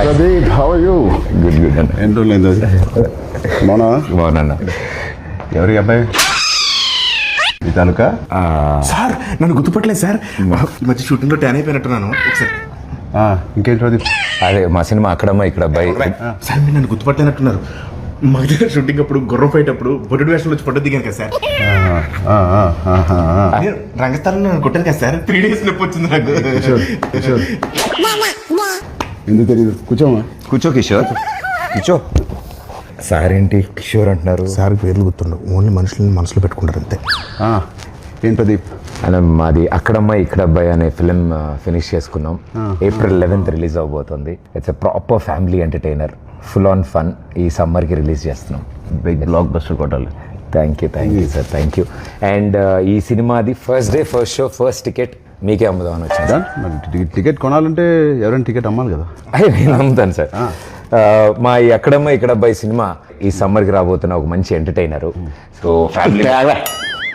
Pradeep, how are you? Good good అన్న. ఎన్ని రోజులైంది బాగున్నా. ఎవరి అబ్బాయి? ఈ తాలూకా? సార్ నన్ను గుర్తుపట్టలేదు సార్. ఈ మధ్య షూటింగ్లో ట్యాన్ అయిపోయినట్టున్నాను. ఒకసారి ఇంకేం ప్రదీప్? అదే మా సినిమా అక్కడమ్మ ఇక్కడ అబ్బాయి. సార్ మీరు నన్ను గుర్తుపట్టలేనట్టున్నారు. మా దగ్గర షూటింగ్ అప్పుడు గుర్రం ఫైట్ అప్పుడు బొడ్డు వేషంలో వచ్చి పడ్డ దిగాను కదా సార్. నేను రంగస్థలంలో నన్ను కొట్టాను కదా సార్. 3 days నొప్పి వచ్చింది నాకు. ఎందుకు తెలియదు? కూర్చోమా. కూర్చో కిషోర్, కూర్చో. సార్ ఏంటి కిషోర్ అంటున్నారు? సార్ పేర్లు గుర్తుండవు, ఓన్లీ మనుషులని మనసులో పెట్టుకుంటారు అంతే. ఏం ప్రదీప్? అలా మాది అక్కడమ్మ ఇక్కడ అబ్బాయి అనే ఫిలిం ఫినిష్ చేసుకున్నాం. April 11th రిలీజ్ అవబోతుంది. It's a proper family entertainer, full on fun. ఈ సమ్మర్కి రిలీజ్ చేస్తున్నాం. బిగ్ బ్లాక్ బస్టర్ కొట్టాలి. Thank you sir, thank you. And ఈ సినిమాది first day first show first ticket మీకే అమ్ముదామని వచ్చింది. మరి టికెట్ కొనాలంటే ఎవరైనా టికెట్ అమ్మాలి కదా. నేను అమ్ముతాను సార్. మా ఈ అక్కడమ్మ ఇక్కడ అబ్బాయి సినిమా ఈ సమ్మర్కి రాబోతున్న ఒక మంచి ఎంటర్టైనరు. సో ఫ్యామిలీ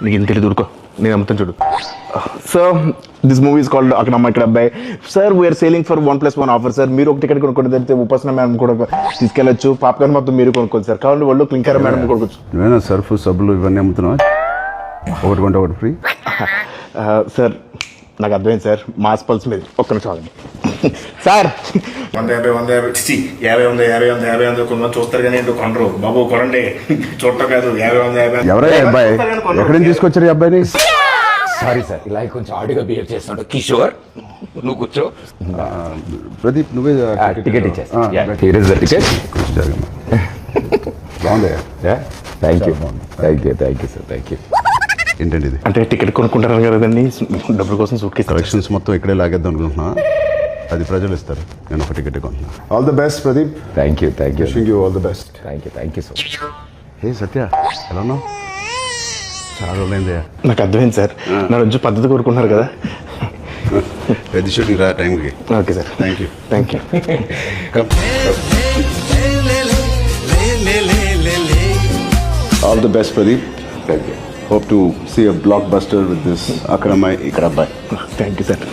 నీకు ఇంత తెలియదు, ఊరుకో, నేను అమ్ముతాను చూడు. So this movie is called Akkadamma Ikkada Abbayi. Sir we're selling for 1+1 offer sir. మీరు ఒక టికెట్ కొనుక్కుంటే తెలిస్తే ఉపాసన మేడం కూడా తీసుకెళ్ళచ్చు. పాప్కార్న్ మొత్తం మీరు కొనుక్కోండి సార్. కావాలి వాళ్ళు క్లింకర్ మేడం కొనుక్కోవచ్చు. నువ్వేనా సర్ఫ్ సబ్బులు ఇవన్నీ అమ్ముతున్నావా? ఒకటి కొంటే ఒకటి ఫ్రీ. సార్ నాకు అర్థమైంది సార్, మాస్ పల్స్ మీద ఒక్క నిమిషం ఆగండి సార్. 150 50 కొంతమంది చూస్తారు కానీ ఏంటో కొనరు. బాబు కొనండి, చూడటం కాదు. 50 ఎవరైనా అబ్బాయి ఎక్కడి నుంచి తీసుకొచ్చారు ఈ అబ్బాయిని? సారీ సార్, ఇలా కొంచెం ఆడిగా బిహేవ్ చేస్తున్నాడు. కిషోర్ నువ్వు కూర్చో. ప్రదీప్ నువ్వే టికెట్ ఇచ్చేస్తా. టికెట్ బాగుంది. Thank you sir. ఏంటండి ఇది? అంటే టికెట్ కొనుక్కుంటారు కదండి, డబ్బుల కోసం సూట్ కేసు కలెక్షన్స్ మొత్తం ఇక్కడే లాగేద్దాం అనుకుంటున్నా. అది ప్రజలు ఇస్తారు, నేను ఒక టికెట్ కొంటున్నా. All the best Pradeep. Thank you wishing you all the best. Thank you so much. Hey Satya, ఎలా ఉన్నావు? చాలా రోజులైంది. నాకు అర్థమైంది సార్, నా రోజు పద్ధతి కోరుకుంటున్నారు కదా. పెద్ద షూటింగ్ రా టైంకి. Okay sir, thank you. All the best Pradeep. Thank you. Hope to see a blockbuster with this Akramai Ikrabbai. Thank you sir.